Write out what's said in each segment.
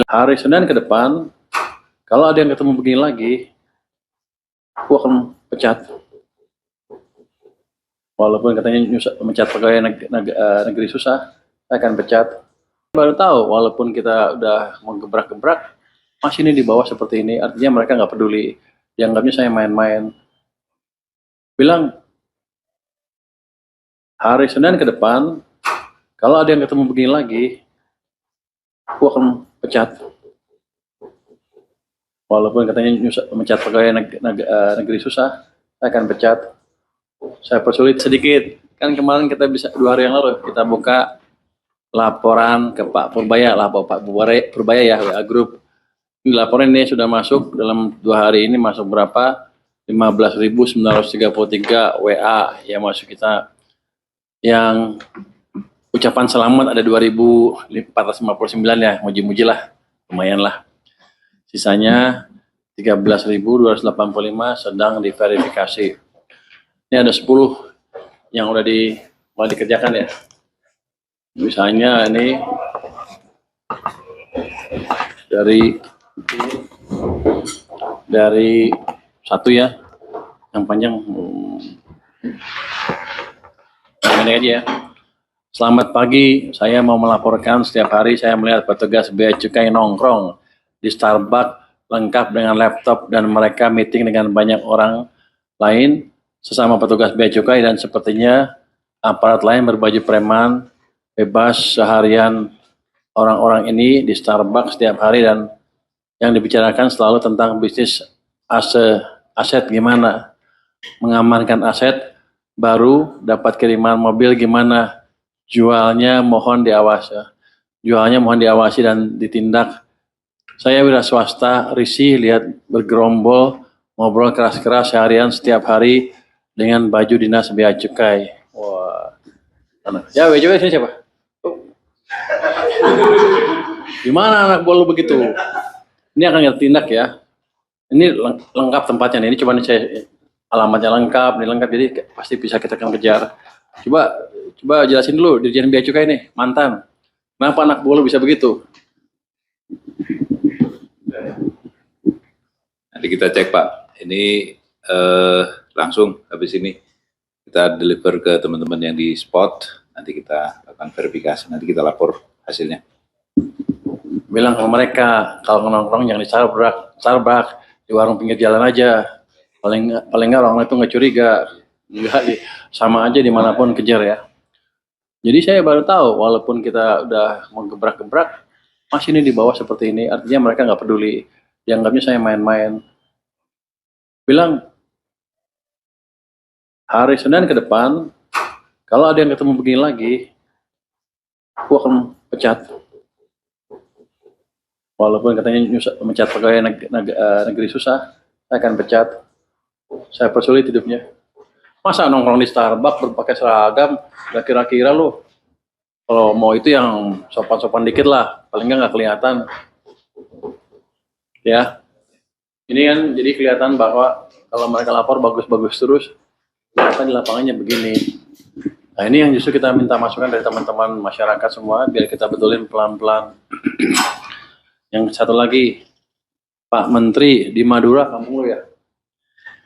Hari Senin ke depan, kalau ada yang ketemu begini lagi, aku akan pecat. Walaupun katanya mencat pegawai negeri susah, saya akan pecat. Baru tahu, walaupun kita udah menggebrak-gebrak, masih ini di bawah seperti ini. Artinya mereka nggak peduli. Dianggapnya saya main-main. Bilang, hari Senin ke depan, kalau ada yang ketemu begini lagi, aku akan pecat. Walaupun katanya mencat pegawai negeri susah, saya akan pecat. Saya persulit sedikit. Kan kemarin kita bisa 2 hari yang lalu kita buka laporan ke Pak Purbaya lah, Pak Purbaya ya, WA Group. Ini laporan ini sudah masuk dalam 2 hari ini, masuk berapa? 15.933 WA yang masuk kita. Yang ucapan selamat ada 2.459 ya, muji-muji lah, lumayan lah. Sisanya 13.285 sedang diverifikasi. Ini ada 10 yang udah mulai dikerjakan ya. Misalnya ini dari satu ya, yang panjang yang ini aja ya. Selamat pagi, saya mau melaporkan setiap hari saya melihat petugas bea cukai nongkrong di Starbucks lengkap dengan laptop dan mereka meeting dengan banyak orang lain sesama petugas bea cukai, dan sepertinya aparat lain berbaju preman bebas seharian orang-orang ini di Starbucks setiap hari, dan yang dibicarakan selalu tentang bisnis aset gimana, mengamankan aset, baru dapat kiriman mobil gimana, jualnya mohon diawasi dan ditindak. Saya wira swasta risih lihat bergerombol ngobrol keras-keras seharian setiap hari dengan baju dinas bea cukai. Wah. Ya, bea cukai sini siapa? Gimana anak bolu begitu? Ini akan kita tindak ya. Ini lengkap tempatnya nih. Ini coba nih saya alamatnya lengkap, ini lengkap, jadi pasti bisa kita akan kejar. Coba jelasin dulu Dirjen Bea Cukai nih, mantan. Kenapa anak bolu bisa begitu? Nanti kita cek Pak. Ini langsung habis ini kita deliver ke teman-teman yang di spot. Nanti kita akan verifikasi. Nanti kita lapor hasilnya. Bilang ke mereka kalau nongkrong yang di Starbucks di warung pinggir jalan aja. Paling nggak orang itu nggak curiga. Enggak, sama aja dimanapun kejar ya. Jadi saya baru tahu, walaupun kita udah menggebrak-gebrak, masih ini di bawah seperti ini. Artinya mereka nggak peduli. Dianggapnya saya main-main. Bilang, hari Senin ke depan, kalau ada yang ketemu begini lagi, aku akan pecat. Walaupun katanya mencat pegawai negeri susah, saya akan pecat. Saya persulit hidupnya. Masa nongkrong di Starbucks berpakai seragam, gak kira-kira lu. Kalau mau itu yang sopan-sopan dikit lah, paling nggak kelihatan. Ya, ini kan jadi kelihatan bahwa kalau mereka lapor bagus-bagus terus, ternyata di lapangannya begini. Nah, ini yang justru kita minta masukan dari teman-teman masyarakat semua, biar kita betulin pelan-pelan. Yang satu lagi, Pak Menteri di Madura, kamu ya,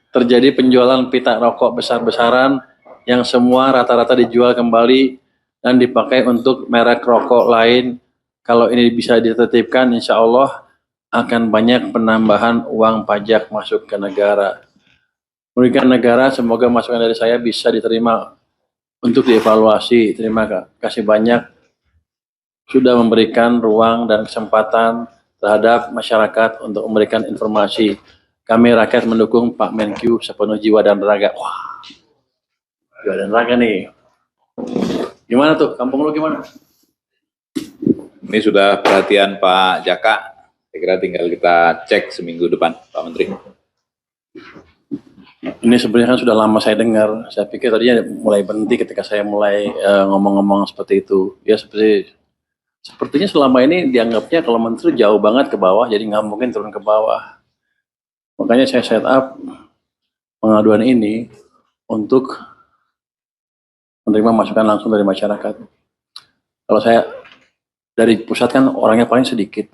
terjadi penjualan pita rokok besar-besaran yang semua rata-rata dijual kembali dan dipakai untuk merek rokok lain. Kalau ini bisa ditertibkan, insya Allah akan banyak penambahan uang pajak masuk ke negara. Merugikan negara, semoga masukan dari saya bisa diterima untuk dievaluasi. Terima kasih banyak sudah memberikan ruang dan kesempatan terhadap masyarakat untuk memberikan informasi. Kami rakyat mendukung Pak Menkyu sepenuh jiwa dan raga. Wah, jiwa dan raga nih. Gimana tuh, kampung lu gimana? Ini sudah perhatian Pak Jaka. Saya kira tinggal kita cek seminggu depan, Pak Menteri. Ini sebenarnya kan sudah lama saya dengar. Saya pikir tadinya mulai berhenti ketika saya mulai ngomong-ngomong seperti itu. Ya sepertinya selama ini dianggapnya kalau menteri jauh banget ke bawah, jadi nggak mungkin turun ke bawah. Makanya saya set up pengaduan ini untuk menerima masukan langsung dari masyarakat. Kalau saya dari pusat kan orangnya paling sedikit.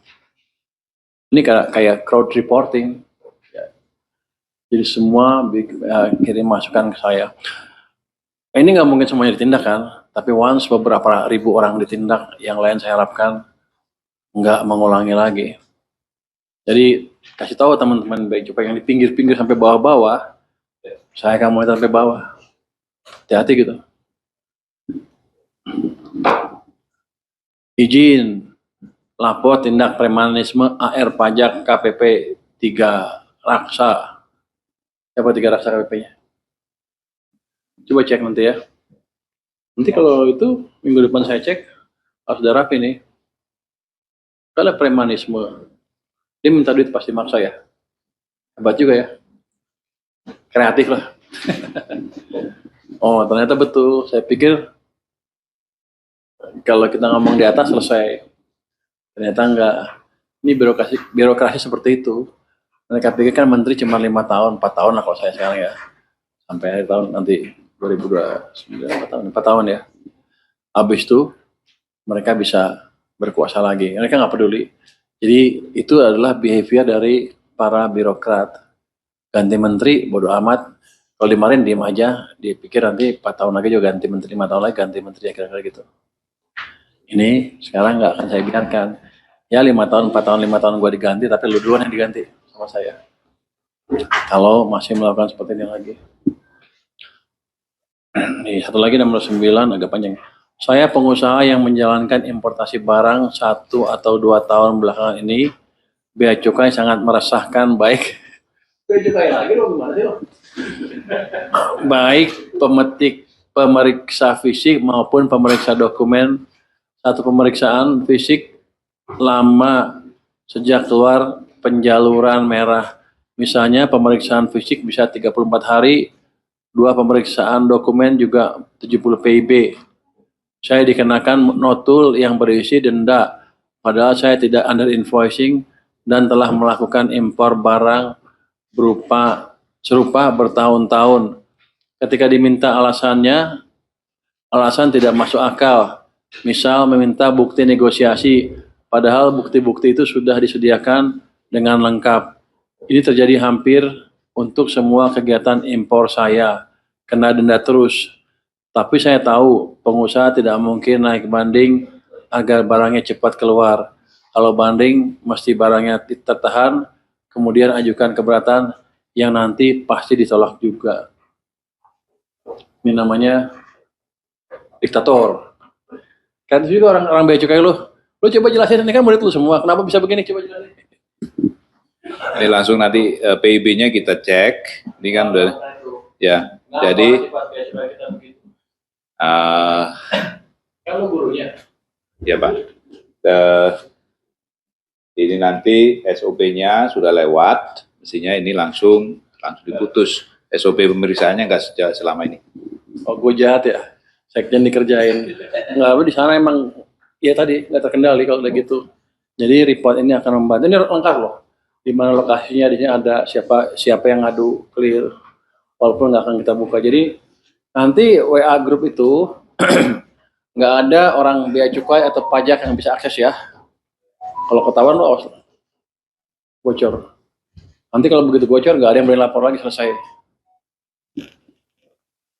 Ini kayak crowd reporting. Ya. Jadi semua kirim masukan ke saya. Ini nggak mungkin semuanya ditindak kan, tapi once beberapa ribu orang ditindak, yang lain saya harapkan nggak mengulangi lagi. Jadi kasih tahu teman-teman baik coba yang di pinggir-pinggir sampai bawah-bawah, saya akan mulai sampai bawah. Hati-hati gitu. Izin lapor tindak premanisme AR pajak KPP 3 Raksa. Siapa 3 Raksa KPP-nya? Coba cek nanti ya. Nanti kalau itu minggu depan saya cek, harus sudah rapi nih. Kalau premanisme, dia minta duit pasti maksa ya. Hebat juga ya. Kreatif lah. Oh ternyata betul. Saya pikir kalau kita ngomong di atas selesai. Ternyata enggak. Ini birokrasi seperti itu. Mereka pikir kan menteri cuma 5 tahun, 4 tahun lah kalau saya sekarang ya. Sampai akhir tahun nanti 2029, 4 tahun ya. Habis itu mereka bisa berkuasa lagi. Mereka nggak peduli. Jadi itu adalah behavior dari para birokrat. Ganti menteri, bodoh amat. Kalau dimarahin diem aja, dipikir nanti 4 tahun lagi juga ganti menteri, 5 tahun lagi ganti menteri, kira-kira gitu. Ini sekarang nggak akan saya biarkan. Ya 5 tahun, 4 tahun, 5 tahun gue diganti, tapi lu duluan yang diganti sama saya. Kalau masih melakukan seperti ini lagi. Nih, satu lagi nomor 9 agak panjang. Saya pengusaha yang menjalankan importasi barang 1 atau 2 tahun belakangan ini, bea cukai sangat meresahkan baik. Bea cukai lagi dong, gimana sih lo? Baik pemeriksa fisik maupun pemeriksa dokumen. Satu pemeriksaan fisik lama sejak keluar penjaluran merah. Misalnya pemeriksaan fisik bisa 34 hari, 2 pemeriksaan dokumen juga 70 PIB. Saya dikenakan notul yang berisi denda, padahal saya tidak under invoicing dan telah melakukan impor barang serupa bertahun-tahun. Ketika diminta alasan tidak masuk akal. Misal meminta bukti negosiasi, padahal bukti-bukti itu sudah disediakan dengan lengkap. Ini terjadi hampir untuk semua kegiatan impor saya, kena denda terus. Tapi saya tahu pengusaha tidak mungkin naik banding agar barangnya cepat keluar. Kalau banding, mesti barangnya tertahan, kemudian ajukan keberatan yang nanti pasti ditolak juga. Ini namanya diktator. Kan juga orang bea cukai lu coba jelasin, ini kan murid lu semua, kenapa bisa begini, coba jelasin. Ini langsung nanti PIB-nya kita cek. Ini kan udah ya. Jadi kan lu gurunya. Ya Pak. Ini nanti SOP-nya sudah lewat, mestinya ini langsung diputus. SOP pemeriksaannya nggak sejak selama ini. Oh, gue jahat ya. Sekjen dikerjain. Nggak, di sana emang ya tadi nggak terkendali kalau udah gitu. Jadi report ini akan membantu. Ini lengkap loh. Di mana lokasinya, di sini ada siapa yang ngadu, clear. Walaupun nggak akan kita buka. Jadi nanti WA grup itu nggak ada orang bea cukai atau pajak yang bisa akses ya. Kalau ketahuan lo awas bocor. Nanti kalau begitu bocor nggak ada yang boleh lapor lagi, selesai.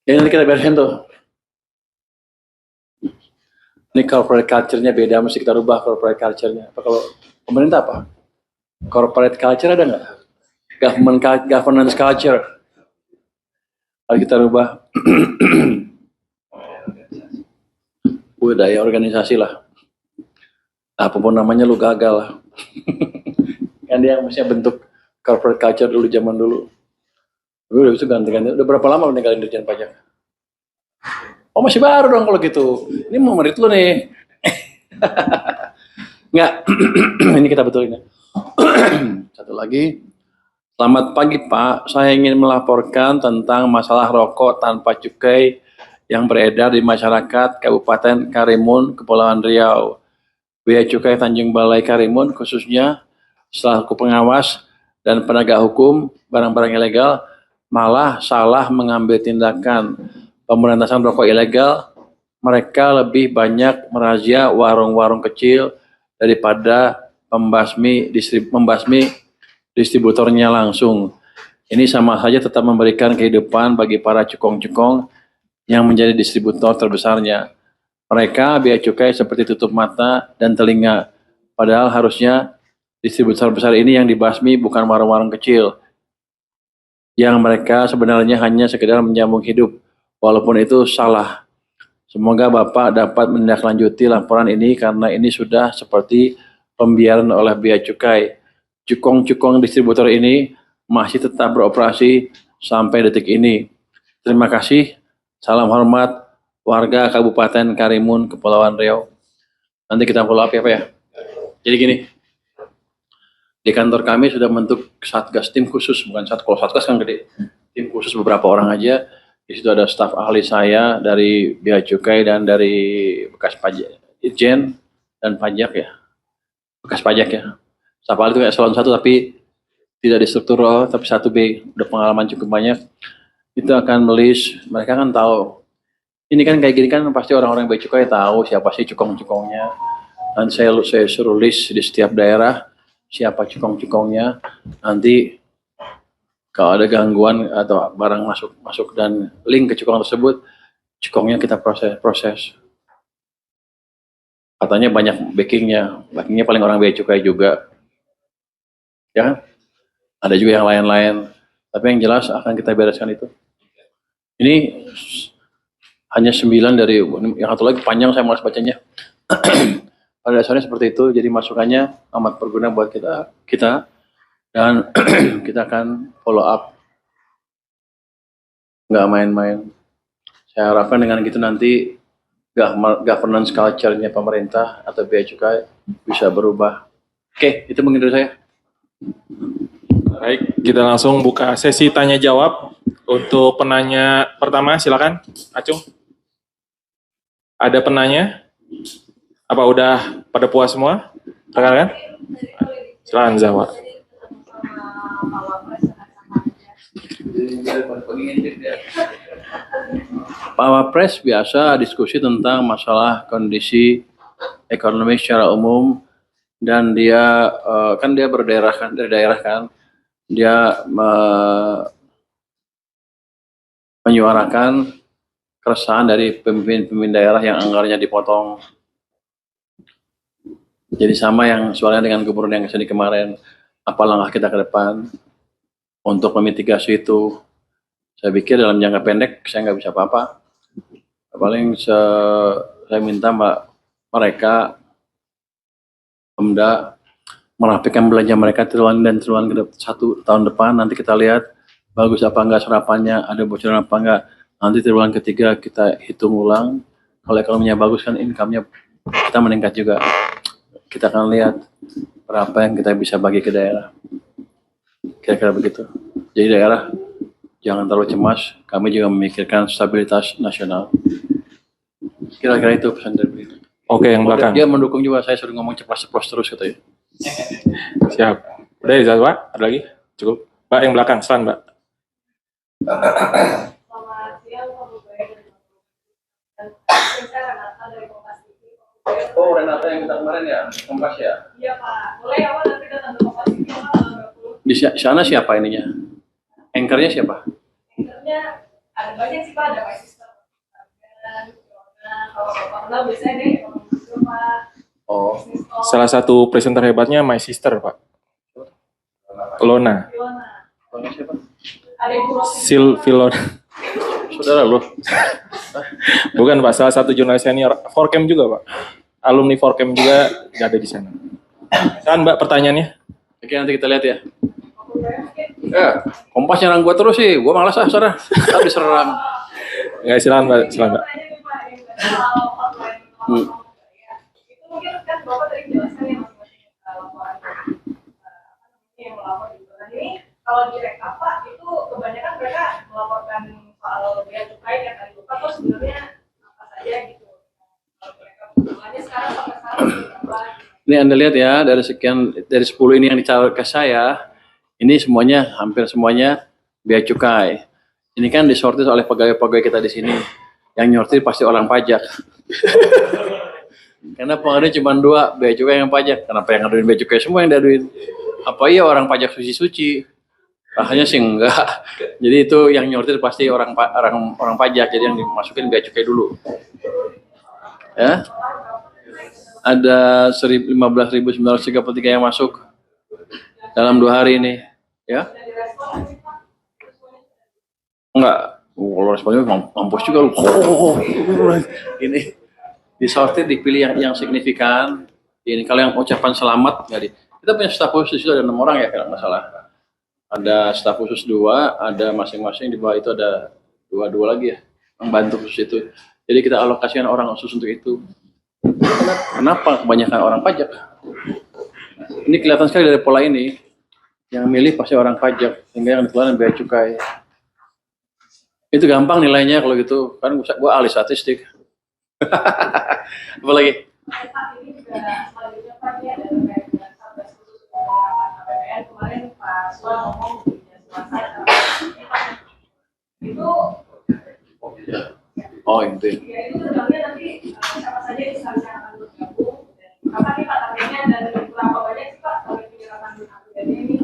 Jadi nanti kita beresin tuh. Ini corporate culture-nya beda, mesti kita rubah corporate culture-nya. Apa kalau pemerintah apa? Corporate culture ada nggak? Governance culture. Kalau kita rubah budaya organisasi lah. Apapun namanya lu gagal lah. Kan dia mestinya bentuk corporate culture dulu, zaman dulu. Udah bisa ganti-ganti. Udah berapa lama lu ninggalin Dirjen Pajak? Oh masih baru dong kalau gitu. Ini mau merit lu nih. Enggak. Ini kita betulin ya. Satu lagi. Selamat pagi Pak. Saya ingin melaporkan tentang masalah rokok tanpa cukai yang beredar di masyarakat Kabupaten Karimun, Kepulauan Riau. Bea Cukai Tanjung Balai Karimun khususnya selaku pengawas dan penegak hukum barang-barang ilegal malah salah mengambil tindakan pemberantasan rokok ilegal. Mereka lebih banyak merazia warung-warung kecil daripada membasmi distributornya langsung. Ini sama saja tetap memberikan kehidupan bagi para cukong-cukong yang menjadi distributor terbesarnya. Mereka bea cukai seperti tutup mata dan telinga. Padahal harusnya distributor besar ini yang dibasmi, bukan warung-warung kecil yang mereka sebenarnya hanya sekedar menyambung hidup. Walaupun itu salah. Semoga Bapak dapat menindaklanjuti laporan ini karena ini sudah seperti pembiaran oleh bea cukai. Cukong-cukong distributor ini masih tetap beroperasi sampai detik ini. Terima kasih. Salam hormat warga Kabupaten Karimun, Kepulauan Riau. Nanti kita follow up ya Pak ya. Jadi gini, di kantor kami sudah membentuk satgas, tim khusus, bukan satgas, kalau satgas kan gede. Tim khusus beberapa orang aja. Di situ ada staf ahli saya dari bea cukai dan dari bekas pajak, Itjen dan pajak ya. Bekas pajak ya. Staf ahli itu kayak eselon 1 tapi tidak di struktural, tapi 1B, udah pengalaman cukup banyak. Itu akan melis, mereka kan tahu. Ini kan kayak gini kan pasti orang-orang bea cukai tahu siapa sih cukong-cukongnya. Dan saya suruh list di setiap daerah siapa cukong-cukongnya. Nanti kalau ada gangguan atau barang masuk dan link ke cukong tersebut, cukongnya kita proses. Katanya banyak backingnya paling orang bea cukai juga. Ya kan? Ada juga yang lain-lain. Tapi yang jelas akan kita bereskan itu. Ini hanya 9 dari yang satu lagi panjang saya malas bacanya. Pada dasarnya seperti itu. Jadi masukannya amat berguna buat kita dan kita akan follow up. Nggak main-main. Saya harapkan dengan gitu nanti governance culture-nya pemerintah atau bea cukai bisa berubah. Oke, itu mungkin dari saya. Baik, kita langsung buka sesi tanya jawab. Untuk penanya pertama, silakan, Acung. Ada penanya? Apa udah pada puas semua? Rekan-rekan? Silakan, Zawa. Pak Wapres biasa diskusi tentang masalah kondisi ekonomi secara umum dan dia kan dia berdaerah kan dari daerah kan. Dia menyuarakan keresahan dari pemimpin daerah yang anggarannya dipotong. Jadi sama yang soalnya dengan gubernur yang kesini kemarin. Apa langkah kita ke depan untuk memitigasi itu? Saya pikir dalam jangka pendek saya nggak bisa apa-apa. Paling saya minta mereka Pemda merapikan belanja mereka triwulan ke 1 tahun depan. Nanti kita lihat bagus apa enggak serapannya, ada bocoran apa enggak. Nanti triwulan ketiga kita hitung ulang. Kalau ekonominya bagus kan income-nya kita meningkat juga. Kita akan lihat berapa yang kita bisa bagi ke daerah. Kira-kira begitu. Jadi daerah jangan terlalu cemas. Kami juga memikirkan stabilitas nasional. Kira-kira itu pesan dari beliau. Oke, yang belakang. Dia mendukung juga, saya suruh ngomong ceplos-ceplos terus katanya. Siap. Udah ya, Zawa? Ada lagi? Cukup. Mbak, yang belakang, silakan, Mbak. Selamat siang, Pak Bupati. Saya Renata dari Kompas TV. Oh, Renata yang kita kemarin ya, Kompas ya? Iya, Pak. Boleh ya, Pak, nanti datang ke Kompas TV, Pak, 20. Di sana siapa ininya? Anchornya siapa? Anchornya ada banyak sih, Pak. Ada My Sister. Kalau Bapak kenal biasanya deh, Pak. Oh, Salah satu presenter hebatnya My Sister, Pak. Lona. orangnya siapa? Ada Ibu Rosi. Silvilona. Saudara lo? Bukan, Pak. Salah satu jurnalis senior. Forcam juga, Pak. Alumni Forcam juga ada di sana. Kan, Mbak, pertanyaannya? Oke, nanti kita lihat ya. Kompas nyerang gua terus sih, gua malas saudara. Tapi diserang. Nggak, silakan, Mbak. Silakan, Mbak. Itu mungkin kan Bapak tadi jelaskan ya masing-masing laporan yang melapor gitu. Nah ini kalau di rekap Pak, itu kebanyakan mereka melaporkan soal bea cukai yang tadi Bapak tuh sebenarnya apa saja gitu. Kalau di rekap jumlahnya sekarang sampai sekarang berapa? Ini Anda lihat ya, dari 10 ini yang dicatat ke saya, ini semuanya, hampir semuanya bea cukai. Ini kan disortir oleh pegawai-pegawai kita di sini. Yang nyortir pasti orang pajak. Karena pengaduan cuma dua, bea cukai yang pajak. Kenapa yang ngaduin bea cukai semua yang diaduin? Apa iya orang pajak suci-suci? Rasanya sih enggak. Jadi itu yang nyortir pasti orang pajak. Jadi yang dimasukin bea cukai dulu. Ya, ada 15.933 yang masuk dalam 2 hari ini. Ya, enggak. Kalau responnya mampus juga lu. Ini disortir, dipilih yang signifikan. Ini kalau yang ucapan selamat nggak di. Kita punya staf khusus itu ada 6 orang ya kalau nggak salah. Ada staf khusus 2, ada masing-masing di bawah itu ada dua lagi ya, membantu khusus itu. Jadi kita alokasikan orang khusus untuk itu. Kenapa kebanyakan orang pajak? Ini kelihatan sekali dari pola ini. Yang milih pasti orang pajak, sehingga yang dikeluarkan bea cukai. Itu gampang nilainya kalau gitu, kan gua ahli statistik. Apa lagi? Pak, ini juga selanjutnya Pak, ini ada terkait dengan Satgas Khusus Penerapan APBN. Kemarin Pak Sua ngomong di Selasa itu Oh itu. ya itu sebenarnya nanti siapa saja instansi yang akan bergabung dan kapan nih Pak targetnya dan berapa banyak sih Pak target penyerapan APBN ini?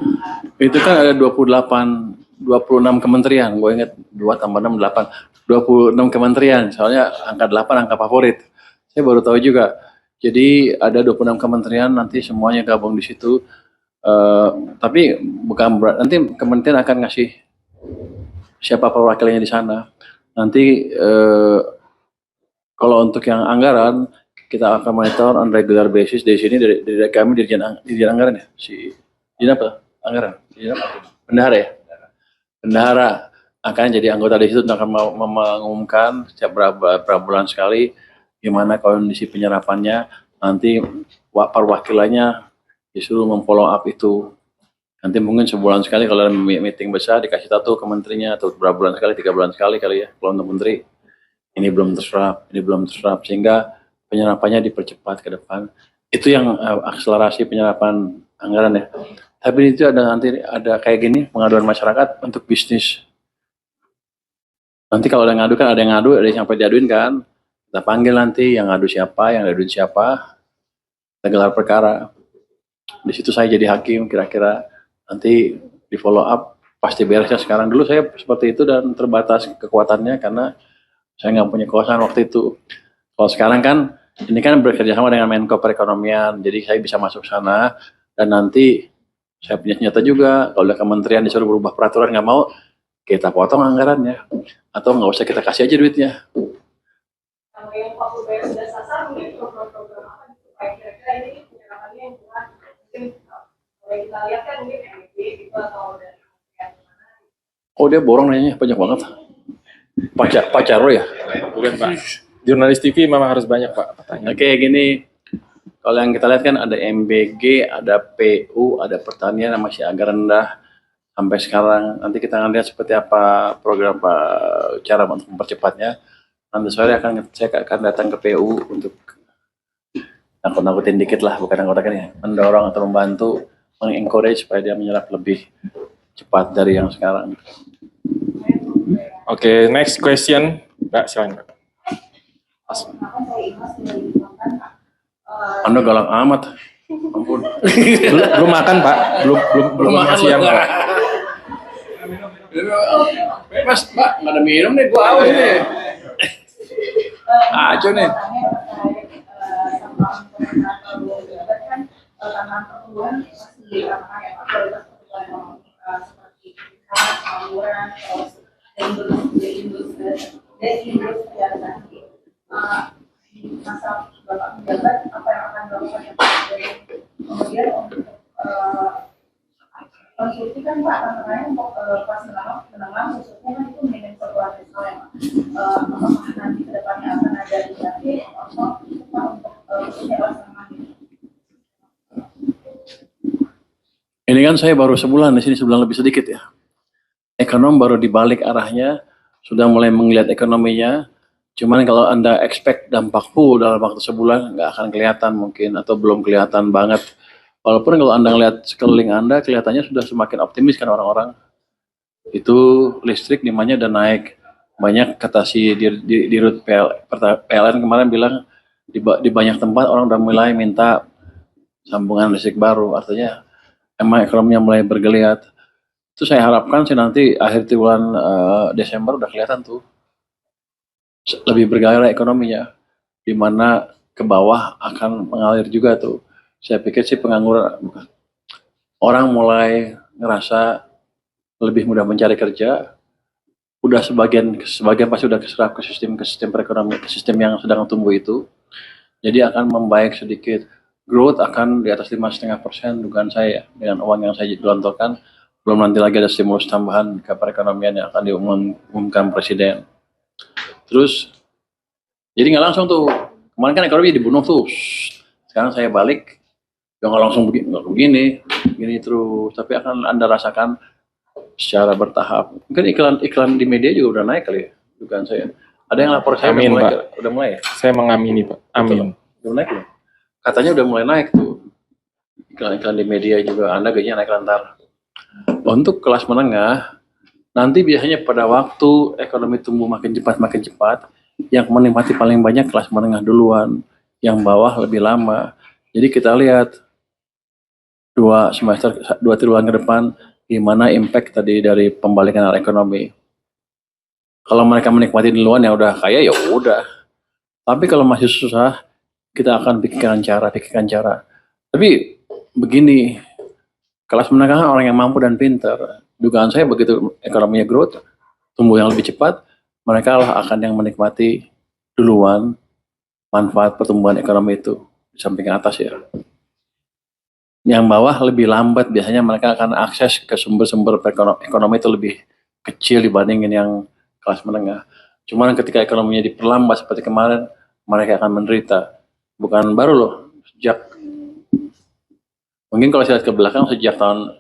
Itu kan ada 26 kementerian, gue ingat 2 tambah 6, 8. 26 kementerian, soalnya angka 8 angka favorit. Saya baru tahu juga. Jadi ada 26 kementerian, nanti semuanya gabung di situ. Tapi bukan nanti kementerian akan ngasih siapa perwakilannya di sana. Nanti kalau untuk yang anggaran, kita akan monitor on regular basis di sini dari kami Dirjen Anggaran ya, Dirjen apa? Anggaran, Dirjen apa? Bendahara ya. Bendahara akan jadi anggota di situ, akan mengumumkan setiap berapa bulan sekali gimana kondisi penyerapannya. Nanti perwakilannya disuruh memfollow up itu. Nanti mungkin sebulan sekali kalau ada meeting besar dikasih tahu ke menterinya, atau berapa bulan sekali, 3 bulan sekali kali ya. Kalau untuk menteri ini belum terserap, sehingga penyerapannya dipercepat ke depan. Itu yang akselerasi penyerapan anggaran ya. Tapi itu nanti ada kayak gini, pengaduan masyarakat untuk bisnis. Nanti kalau ada yang ngadu kan, ada yang ngadu, ada yang sampai diaduin kan, kita panggil nanti yang ngadu siapa, yang diaduin siapa, kita gelar perkara. Di situ saya jadi hakim, kira-kira nanti di follow up pasti beresnya sekarang. Dulu saya seperti itu dan terbatas kekuatannya karena saya nggak punya kekuasaan waktu itu. Kalau sekarang kan, ini kan bekerja sama dengan Menko Perekonomian, jadi saya bisa masuk sana dan nanti saya punya senjata juga. Kalau ada kementerian disuruh berubah peraturan nggak mau, kita potong anggarannya, atau nggak usah kita kasih aja duitnya. Kalau yang Pak Ubay sudah sasar, mungkin program-program apa supaya kira-kira ini penyerapannya yang kuat. Mungkin kalau kita lihat kan mungkin MB gitu atau dari kementerian mana. Oh dia borong nanya banyak banget. Pacaro ya? Bukan Pak. Jurnalis TV memang harus banyak Pak pertanyaan. Oke, gini. Kalau yang kita lihat kan ada MBG, ada PU, ada pertanian, masih agak rendah sampai sekarang. Nanti kita akan lihat seperti apa program cara untuk mempercepatnya. Nanti sore saya akan datang ke PU untuk nakut-nakutin dikit lah, bukan nakut-nakutin ya, mendorong atau membantu, mengencourage supaya dia menyerap lebih cepat dari yang sekarang. Oke, next question. Mbak, silakan. Anda galak amat. Ampun. Belum makan Pak, belum makan siang Pak. Mas, Pak, nggak ada minum nih, gua haus nih. Aco nih. Masa Bapak menjabat, apa yang akan dilakukan kemudian untuk konstruksi kan Pak, tantangannya untuk kelas menengah khususnya kan itu minimum sekolah nasional ya Pak. Apakah nanti kedepannya akan ada inisiatif atau Pak untuk khususnya kelas menengah ini? Ini kan saya baru sebulan di sini, sebulan lebih sedikit ya. Ekonom baru dibalik arahnya, sudah mulai melihat ekonominya. Cuman kalau Anda expect dampak full dalam waktu sebulan, nggak akan kelihatan mungkin, atau belum kelihatan banget. Walaupun kalau Anda lihat sekeliling Anda, kelihatannya sudah semakin optimis kan orang-orang. Itu listrik demandnya udah naik. Banyak kata si Dirut PLN kemarin bilang, Di banyak tempat orang udah mulai minta sambungan listrik baru, artinya emang ekonominya mulai bergeliat. Itu saya harapkan sih nanti akhir bulan Desember udah kelihatan tuh lebih bergairah ekonominya, di mana ke bawah akan mengalir juga tuh. Saya pikir sih pengangguran, orang mulai ngerasa lebih mudah mencari kerja, udah sebagian pasti udah keserap ke sistem perekonomian, ke sistem yang sedang tumbuh itu. Jadi akan membaik sedikit. Growth akan di atas 5,5% dugaan saya dengan uang yang saya gelontorkan. Belum nanti lagi ada stimulus tambahan ke perekonomian yang akan diumumkan presiden. Terus jadi nggak langsung tuh. Kemarin kan ekonomi dibunuh tuh. Sekarang saya balik, ya nggak langsung begini terus. Tapi akan Anda rasakan secara bertahap. Mungkin iklan di media juga udah naik kali ya, dugaan saya. Ada yang lapor saya Amin, Pak. udah mulai ya? Saya mengamini, Pak. Amin. Udah naik loh. Katanya udah mulai naik tuh. Iklan-iklan di media juga, Anda gajinya naik lantar. Untuk kelas menengah, nanti biasanya pada waktu ekonomi tumbuh makin cepat, yang menikmati paling banyak kelas menengah duluan, yang bawah lebih lama. Jadi kita lihat 2 triwulan ke depan, gimana impact tadi dari pembalikan arah ekonomi. Kalau mereka menikmati duluan yang udah kaya ya udah. Tapi kalau masih susah, kita akan pikirkan cara. Tapi begini, kelas menengah kan orang yang mampu dan pintar. Dugaan saya begitu ekonominya growth, tumbuh yang lebih cepat, mereka lah akan yang menikmati duluan manfaat pertumbuhan ekonomi itu di samping atas ya. Yang bawah lebih lambat, biasanya mereka akan akses ke sumber-sumber ekonomi itu lebih kecil dibandingin yang kelas menengah. Cuman ketika ekonominya diperlambat seperti kemarin, mereka akan menderita. Bukan baru loh, mungkin kalau saya lihat ke belakang sejak tahun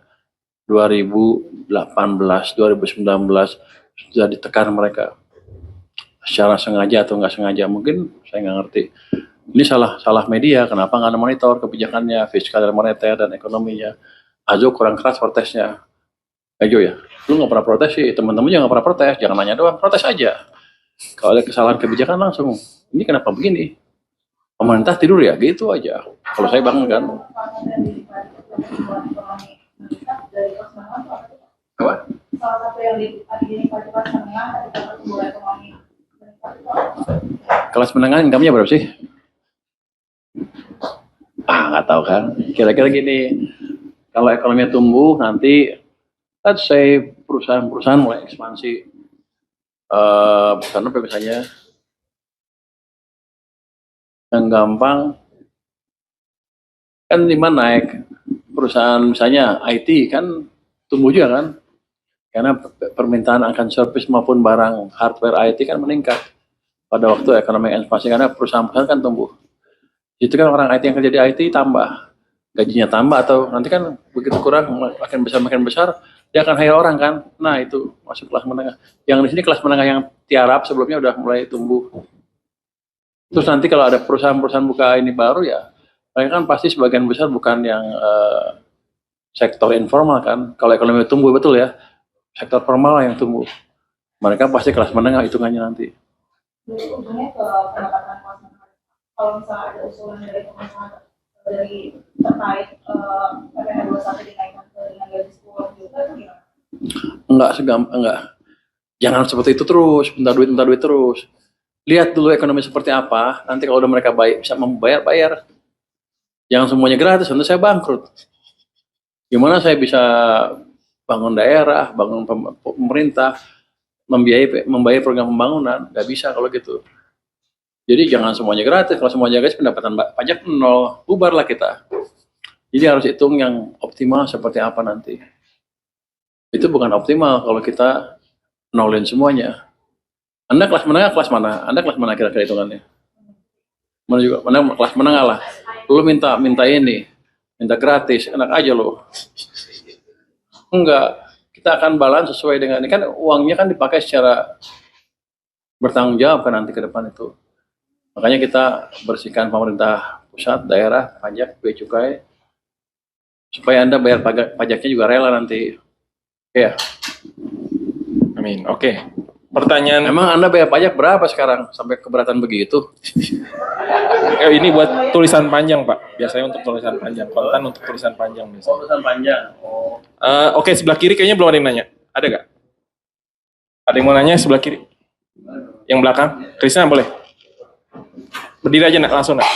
2018, 2019 sudah ditekan mereka secara sengaja atau nggak sengaja, mungkin saya nggak ngerti. Ini salah media, kenapa nggak ada monitor kebijakannya, fiskal dan moneter dan ekonominya. Ajo kurang keras protesnya. Ajo ya, lu nggak pernah protes sih, teman-teman juga nggak pernah protes, jangan nanya doang, protes aja. Kalau ada kesalahan kebijakan langsung, ini kenapa begini? Pemerintah tidur ya, gitu aja. Kalau saya bangun kan. Apa? Salah satu yang dinikmati kelas menengah ketika pertumbuhan ekonomi meningkat itu apa? Kelas menengah income-nya berapa sih? Nggak tahu kan. Kira-kira gini, kalau ekonominya tumbuh nanti, let's say perusahaan-perusahaan mulai ekspansi. Perusahaan apa misalnya? Yang gampang, kan demand naik. Perusahaan misalnya IT kan tumbuh juga kan? Karena permintaan akan service maupun barang hardware IT kan meningkat pada waktu ekonomi ekspansi, karena perusahaan-perusahaan kan tumbuh. Itu kan orang IT yang kerja di IT tambah, gajinya tambah, atau nanti kan begitu kurang makin besar dia akan hire orang kan. Nah itu masuk kelas menengah. Yang di sini kelas menengah yang tiarap sebelumnya udah mulai tumbuh. Terus nanti kalau ada perusahaan-perusahaan buka ini baru ya, mereka kan pasti sebagian besar bukan yang sektor informal kan. Kalau ekonomi tumbuh betul ya, sektor formal yang tumbuh. Mereka pasti kelas menengah hitungannya nanti. Ujungnya ke pendapatan kelas menengah. Kalau misalnya ada usulan dari pengusaha dari terkait PPh 21 dinaikkan ke dengan gaji 10 juta itu gimana? Enggak. Jangan seperti itu terus, minta duit terus. Lihat dulu ekonomi seperti apa, nanti kalau udah mereka baik, bisa membayar, bayar. Jangan semuanya gratis, nanti saya bangkrut. Gimana saya bisa bangun daerah, bangun pemerintah, membiayai program pembangunan? Nggak bisa kalau gitu. Jadi jangan semuanya gratis, kalau semuanya gratis pendapatan pajak nol, bubarlah kita. Jadi harus hitung yang optimal seperti apa nanti. Itu bukan optimal kalau kita nolin semuanya. Anda kelas menengah kelas mana? Anda kelas mana kira-kira hitungannya? Mana juga? Mana kelas menengah lah. Lu minta ini, minta gratis, enak aja lo. Enggak, kita akan balance sesuai dengan ini kan, uangnya kan dipakai secara bertanggung jawab kan nanti ke depan itu. Makanya kita bersihkan pemerintah pusat, daerah, pajak, bea cukai, supaya Anda bayar pajaknya juga rela nanti. Ya. Amin. Oke. Pertanyaan Emang Anda bayar pajak berapa sekarang sampai keberatan begitu? ini buat tulisan panjang, Pak. Biasanya untuk tulisan panjang, konten untuk tulisan panjang biasanya. Urusan panjang. Oh. Oke, sebelah kiri kayaknya belum ada yang nanya. Ada nggak? Ada yang mau nanya sebelah kiri? Yang belakang? Krisna boleh? Berdiri aja nak, langsung nak.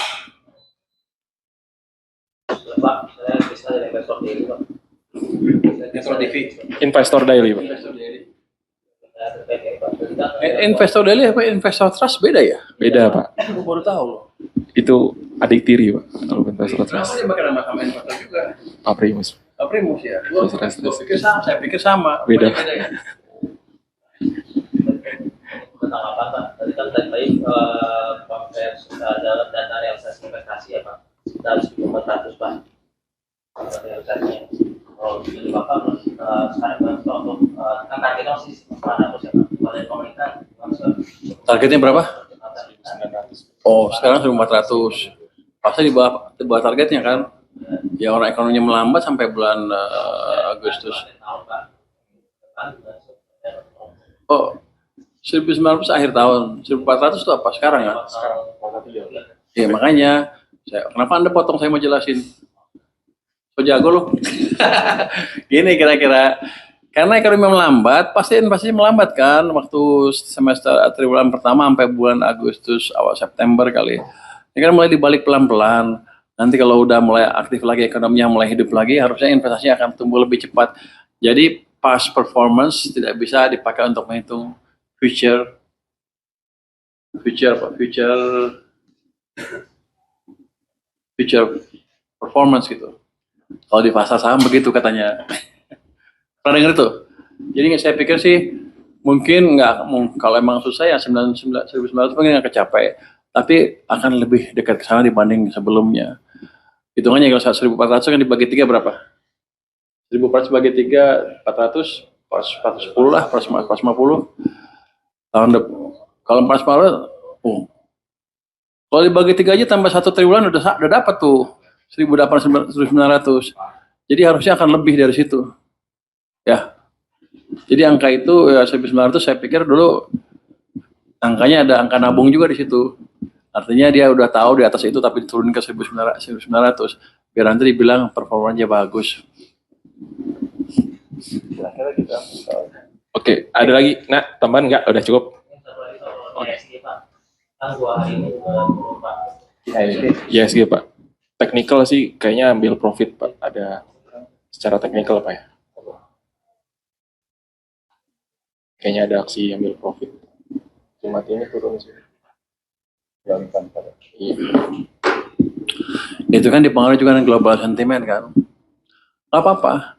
Pak, saya bisa dari investor daily, Pak. Investor TV. Investor Daily, Pak. Saya terkait ini, Pak. Jadi kan, Investor daily apa investor trust beda ya? Beda, Pak. Aku baru tahu loh. Itu adik tiri, Pak. Kalau Investor Kenapa Trust. dia pakai nama sama investor juga? Pak Primus. Primus ya. Saya pikir sama. Beda. Ya? tentang apa, Pak? Tadi kan tadi konvers dalam data realisasi investasi ya, Pak. Kita harus 1.400, Pak. Data realisasinya. Kalau di Bapak, sekarang kan untuk kan targetnya masih 900 ya, Pak. Kalau dari pemerintah, Targetnya berapa? Oh, sekarang 1.400. Pasti di bawah targetnya kan? Ya orang ekonominya melambat sampai bulan Agustus. Oh, 1.900 akhir tahun. 1.400 itu apa? Sekarang ya? Iya makanya. Kenapa Anda potong saya mau jelasin? So jago loh. Gini kira-kira. Karena ekonomi melambat, pasti melambat kan waktu semester triwulan pertama sampai bulan Agustus awal September kali. Ini kan mulai dibalik pelan-pelan. Nanti kalau udah mulai aktif lagi ekonominya mulai hidup lagi, harusnya investasinya akan tumbuh lebih cepat. Jadi past performance tidak bisa dipakai untuk menghitung future performance gitu. Kalau di pasar saham begitu katanya. Pernah dengar itu? Jadi saya pikir sih mungkin kalau emang susah ya 1.900 mungkin nggak kecapai, tapi akan lebih dekat ke sana dibanding sebelumnya. Hitungannya kalau 1.400 kan dibagi 3 berapa? 1.400 bagi 3, 400, 410 lah, 450. Tahun depan, kalau 450, kalau dibagi 3 aja tambah 1 triwulan udah dapat tuh 1.900. Jadi harusnya akan lebih dari situ. Ya, jadi angka itu ya 1.900 saya pikir dulu angkanya ada angka nabung juga di situ. Artinya dia udah tahu di atas itu tapi turun ke 1.900 biar nanti dibilang performanya bagus. Kira-kira gitu. Oke, ada lagi? Nah, tambahan nggak? Udah cukup? Kan 2 hari ini udah turun, Pak. ISG, Pak. Technical sih kayaknya ambil profit, Pak. Ada secara teknikal, Pak ya? Kayaknya ada aksi ambil profit. Jumat ini turun sih. Iya. Itu kan dipengaruhi juga dengan global sentiment kan. Gak apa-apa.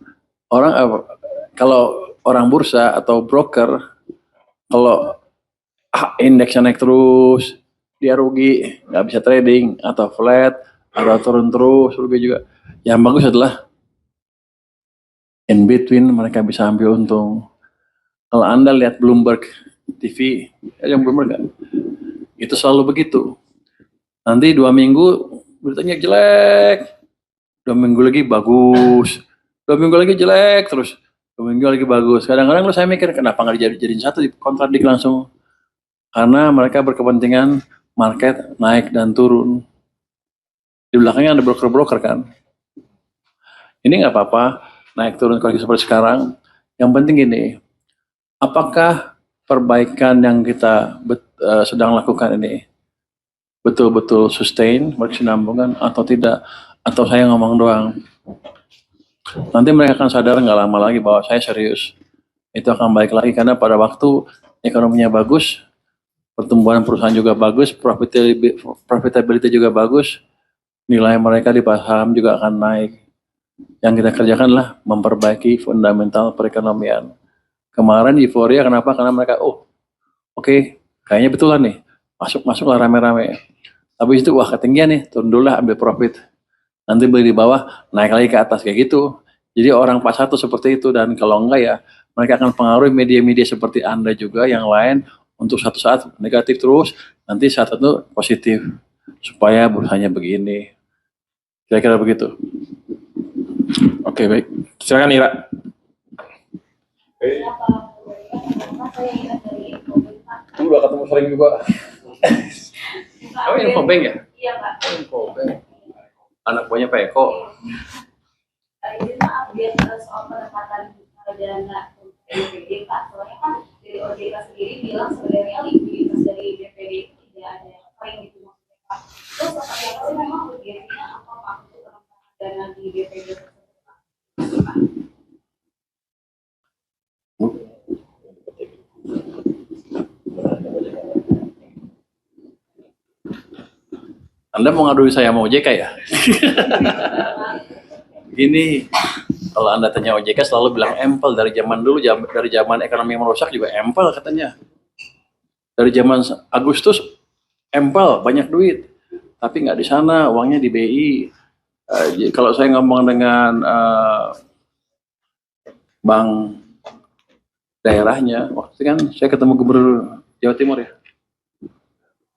Kalau orang bursa atau broker, kalau indeksnya naik terus, dia rugi, nggak bisa trading, atau flat, atau turun terus, rugi juga. Yang bagus adalah in between mereka bisa ambil untung. Kalau Anda lihat Bloomberg TV, yang Bloomberg kan, itu selalu begitu. Nanti 2 minggu beritanya jelek, 2 minggu lagi bagus, 2 minggu lagi jelek terus, 2 minggu lagi bagus. Kadang-kadang saya mikir kenapa nggak dijadiin satu di kontradik langsung? Karena mereka berkepentingan market naik dan turun. Di belakangnya ada broker-broker kan. Ini nggak apa-apa naik turun koreksi seperti sekarang. Yang penting gini. Apakah perbaikan yang kita sedang lakukan ini betul-betul sustain, berkesinambungan atau tidak? Atau saya ngomong doang? Nanti mereka akan sadar nggak lama lagi bahwa saya serius. Itu akan baik lagi karena pada waktu ekonominya bagus, pertumbuhan perusahaan juga bagus, profitability juga bagus, nilai mereka di saham juga akan naik. Yang kita kerjakan adalah memperbaiki fundamental perekonomian. Kemarin euforia kenapa? Karena mereka oke, kayaknya betulan nih, masuklah rame-rame. Tapi itu wah ketinggian nih, turun dulu lah ambil profit. Nanti beli di bawah, naik lagi ke atas kayak gitu. Jadi orang pas satu seperti itu dan kalau enggak ya mereka akan pengaruhi media-media seperti Anda juga yang lain untuk satu saat negatif terus, nanti saat itu positif supaya bursanya begini. Kira-kira begitu. Oke, baik. Silakan Ira. Saya ingat dari ketemu sering juga. Oh, Info Bank ya? Iya, Pak. Info Bank. Anak buahnya Pak Eko. Ini maaf dia soal penempatan dana BPD Pak, soalnya kan dari OJK sendiri bilang sebenarnya likuiditas dari BPD itu tidak ada yang kering gitu maksudnya Pak. Terus seperti apa sih memang urgensinya apa Pak untuk penempatan dana di BPD tersebut Pak? Anda mau ngadui saya sama OJK ya? Gini, kalau Anda tanya OJK selalu bilang empel dari zaman dulu, dari zaman ekonomi merusak juga empel katanya. Dari zaman Agustus empel, banyak duit, tapi nggak di sana, uangnya di BI. Kalau saya ngomong dengan bank daerahnya, waktu itu kan saya ketemu Gubernur Jawa Timur ya,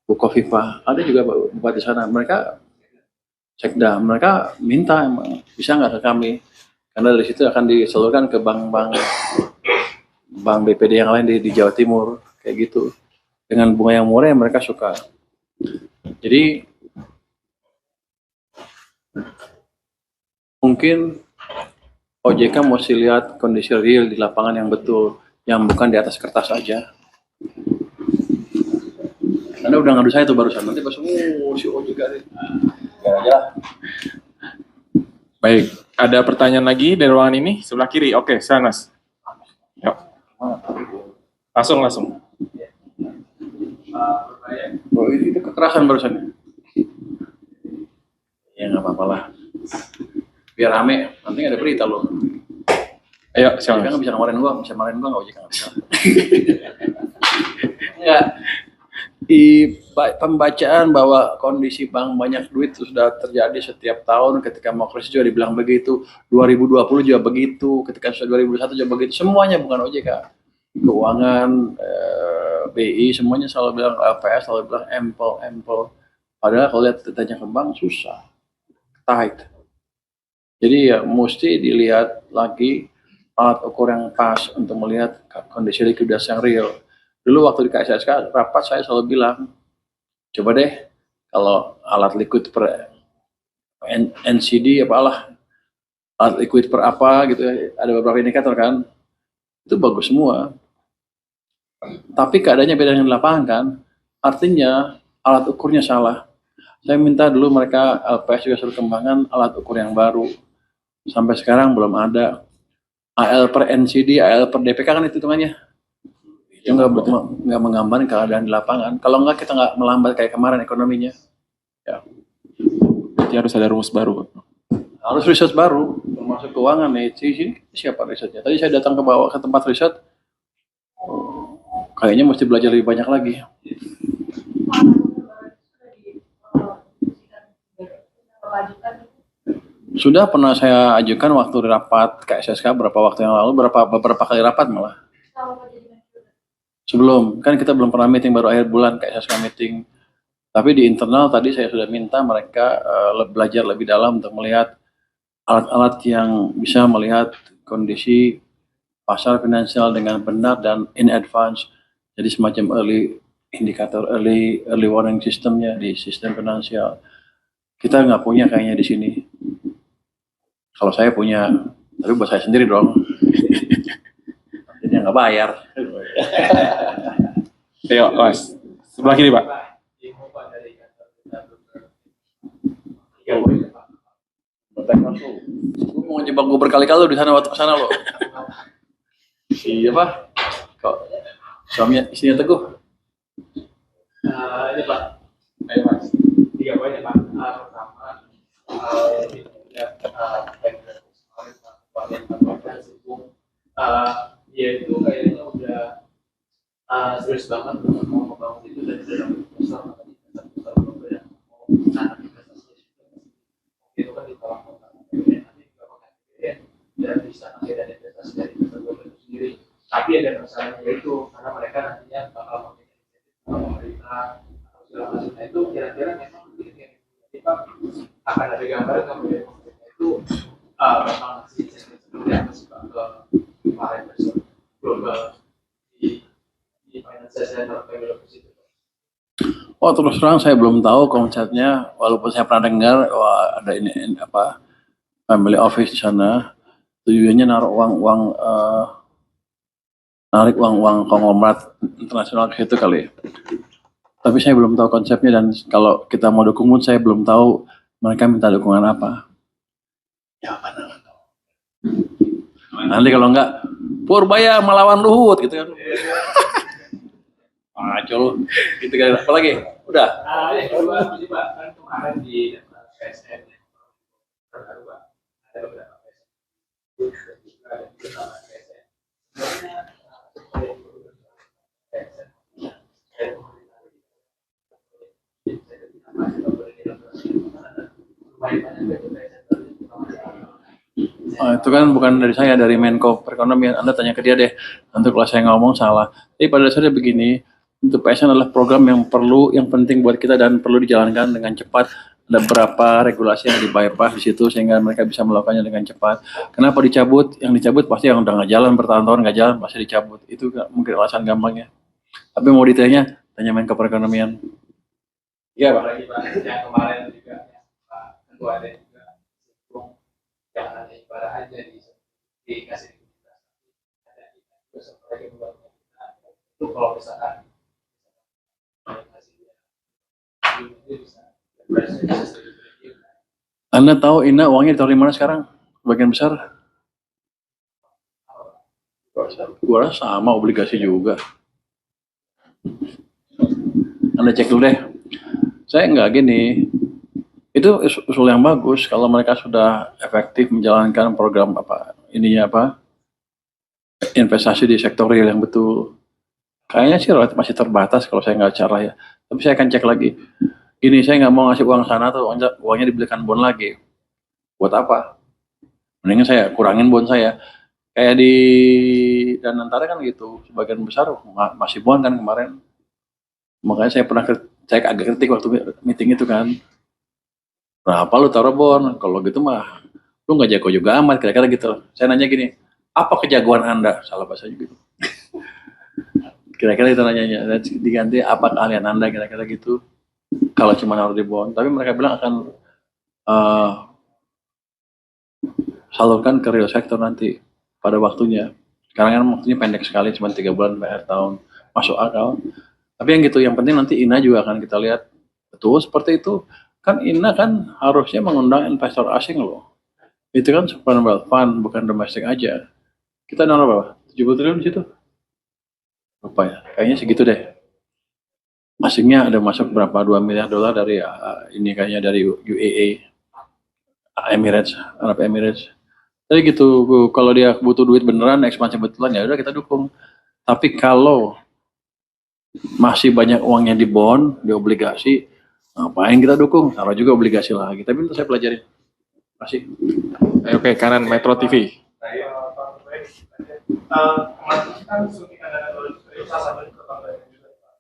Bu Kofifa, ada juga bupati sana. Mereka Sekda, mereka minta emang bisa nggak ke kami, karena dari situ akan disalurkan ke bank BPD yang lain di Jawa Timur kayak gitu, dengan bunga yang murah yang mereka suka. Jadi mungkin OJK mesti lihat kondisi real di lapangan yang betul, yang bukan di atas kertas aja. Anda udah ngadu saya tuh barusan, nanti pas si OJK nih. Aja. Baik, ada pertanyaan lagi dari ruangan ini sebelah kiri. Oke, Sanas. Yuk. Langsung. Oh, itu kekerasan barusan. Ya nggak apa-apa lah. Biar rame, nanti ada berita loh. Ayo, OJK silakan. nggak bisa marahin gua nggak OJK nggak bisa. Enggak. Di pembacaan bahwa kondisi bank banyak duit sudah terjadi setiap tahun, ketika mau krisis juga dibilang begitu, 2020 juga begitu, ketika sudah 2021 juga begitu, semuanya bukan OJK. Keuangan, BI, semuanya selalu bilang, LPS selalu bilang empel. Padahal kalau lihat datanya ke bank susah, tight. Jadi ya mesti dilihat lagi alat ukur yang pas untuk melihat kondisi likuiditas yang real. Dulu waktu di KSSK rapat saya selalu bilang, coba deh kalau alat liquid per NCD apalah, alat liquid per apa gitu, ada beberapa indikator kan, itu bagus semua. Tapi keadaannya beda dengan di lapangan kan, artinya alat ukurnya salah. Saya minta dulu mereka LPS juga suruh kembangkan alat ukur yang baru. Sampai sekarang belum ada. AL per NCD, AL per DPK kan itu hitungannya. Itu nggak menggambarkan keadaan di lapangan. Kalau nggak kita nggak melambat kayak kemarin ekonominya. Ya. Berarti harus ada rumus baru. Harus riset baru, termasuk keuangan nih. Sini siapa risetnya? Tadi saya datang ke bawah ke tempat riset, kayaknya mesti belajar lebih banyak lagi. Sudah pernah saya ajukan waktu rapat KSSK beberapa waktu yang lalu, beberapa kali rapat malah. Sebelum, kan kita belum pernah meeting, baru akhir bulan KSSK meeting. Tapi di internal tadi saya sudah minta mereka belajar lebih dalam untuk melihat alat-alat yang bisa melihat kondisi pasar finansial dengan benar dan in advance. Jadi semacam early indikator, early warning systemnya di sistem finansial. Kita nggak punya kayaknya di sini. Kalau saya punya, tapi buat saya sendiri dong. Jadi nggak bayar. Ayo, Mas. Sebelah kiri, Pak. Gue mau jebak gue berkali-kali di sana waktu kesana loh. Iya Pak. Kok suaminya istrinya Teguh? Ini Pak. Ayo Mas. 3 poin ya Pak. Pertama, dia itu kayaknya udah serius banget mau membangun itu dan sudah besar tadi besar ya mau sana investasi itu kan ditolak nanti juga pakai dan bisa akhirnya ada investasi dari investor itu sendiri. Tapi ada masalahnya yaitu karena mereka nantinya bakal pakai pemerintah atau segala macam. Nah itu kira-kira memang kita akan ada gambaran kalau dari pemerintah itu memang ngasih insentif seperti apa sih Pak ke para investor global di finance center atau itu Oh terus terang saya belum tahu konsepnya, walaupun saya pernah dengar wah, ada ini apa family office di sana, tujuannya naruh uang-uang narik uang-uang konglomerat internasional ke situ kali. Tapi saya belum tahu konsepnya dan kalau kita mau dukung pun saya belum tahu mereka minta dukungan apa. Ya mana nggak tahu. Nanti kalau enggak Purbaya melawan Luhut gitu kan. Acul gitu kan. Apa lagi? Udah. Yang kedua, ini Pak, kan kemarin di PSN terbaru Pak, ada beberapa PSN dan juga ada beberapa PSN. Oh, itu kan bukan dari saya, dari Menko Perekonomian. Anda tanya ke dia deh. Nanti kalau saya ngomong salah. Tapi pada dasarnya begini, untuk PSN adalah program yang penting buat kita dan perlu dijalankan dengan cepat. Ada beberapa regulasi yang di bypass di situ sehingga mereka bisa melakukannya dengan cepat. Kenapa dicabut? Yang dicabut pasti yang udah nggak jalan bertahun-tahun nggak jalan pasti dicabut. Itu mungkin alasan gampangnya. Tapi mau detailnya tanya Menko Perekonomian. Iya Pak. Apalagi Pak, yang kemarin juga yang Pak Ketua ada juga jangan hanya ibadah aja dikasih komunitas, ada juga seperti membantu kita. Itu kalau misalkan itu bisa Anda tahu Ina uangnya ditaruh di mana sekarang? Bagian besar? Gua rasa sama obligasi juga. Anda cek dulu deh. Saya nggak gini. Itu usul yang bagus kalau mereka sudah efektif menjalankan program apa ininya apa investasi di sektor real yang betul. Kayaknya sih relatif masih terbatas kalau saya nggak salah ya. Tapi saya akan cek lagi. Ini saya nggak mau ngasih uang sana tuh uangnya dibelikan bond lagi. Buat apa? Mendingan saya kurangin bond saya. Kayak di Danantara kan gitu. Sebagian besar masih bond kan kemarin. Makanya saya agak kritik waktu meeting itu kan. Berapa lu taruh bond? Kalau gitu mah lu nggak jago juga amat kira-kira gitu. Saya nanya gini, apa kejagoan Anda? Salah bahasa juga. Kira-kira itu nanyanya. Dan diganti apa keahlian Anda kira-kira gitu. Kalau cuma naruh di bond, tapi mereka bilang akan salurkan ke real sector nanti pada waktunya. Sekarang kan waktunya pendek sekali, cuma 3 bulan per tahun, masuk akal. Tapi yang gitu, yang penting nanti INA juga akan kita lihat betul seperti itu. Kan INA kan harusnya mengundang investor asing loh. Itu kan sovereign wealth fund, bukan domestik aja. Kita naruh berapa? 70 triliun di situ? Apa ya? Kayaknya segitu deh. Asingnya ada masuk berapa 2 miliar dolar dari ini kayaknya dari UAE, Emirates, Arab Emirates. Jadi gitu, kalau dia butuh duit beneran, ekspansi betulan ya udah kita dukung. Tapi kalau masih banyak uangnya di bond, di obligasi, ngapain kita dukung? Taruh juga obligasi lagi. Tapi itu saya pelajarin. Masih. Oke, kanan Metro TV. kemarin kan suntikan dana 200 triliun salah satunya ke bank BRI juga Pak.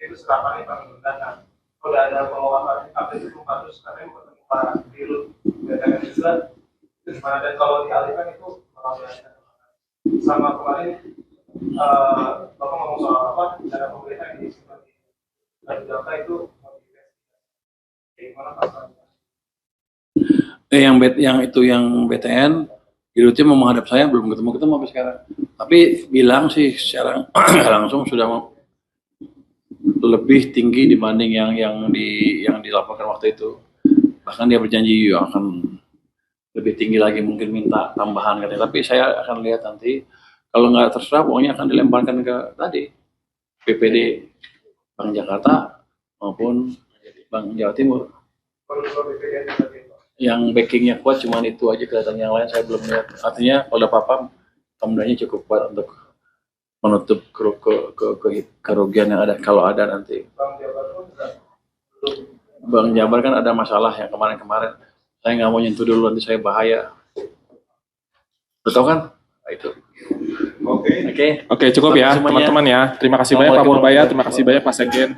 Itu serapannya Pak menggunakan kalau ada pengelolaan update itu harus katanya bertemu Pak Dirut BPN juga itu gimana dan kalau dialihkan itu bakal dialihkan sama kemarin Bapak ngomong soal apa dana pemerintah yang disimpan di Delta itu mau gimana Pak? Yang BTN Dirutnya mau menghadap saya belum ketemu sampai sekarang. Tapi bilang sih secara langsung sudah lebih tinggi dibanding yang dilaporkan waktu itu. Bahkan dia berjanji akan lebih tinggi lagi, mungkin minta tambahan katanya. Tapi saya akan lihat nanti kalau nggak terserap uangnya akan dilemparkan ke tadi BPD Bank Jakarta maupun Bank Jawa Timur. Yang backingnya kuat cuman itu aja, kelihatan yang lain saya belum lihat. Artinya kalau ada apa-apa pemudanya cukup kuat untuk menutup kerugian yang ada kalau ada nanti. Bang Jabar kan ada masalah yang kemarin-kemarin. Saya nggak mau nyentuh dulu, nanti saya bahaya. Betul kan? Nah, itu. Oke. Oke, cukup ya teman-teman ya. Terima kasih banyak Pak Purbaya, terima kasih banyak Pak Sekjen.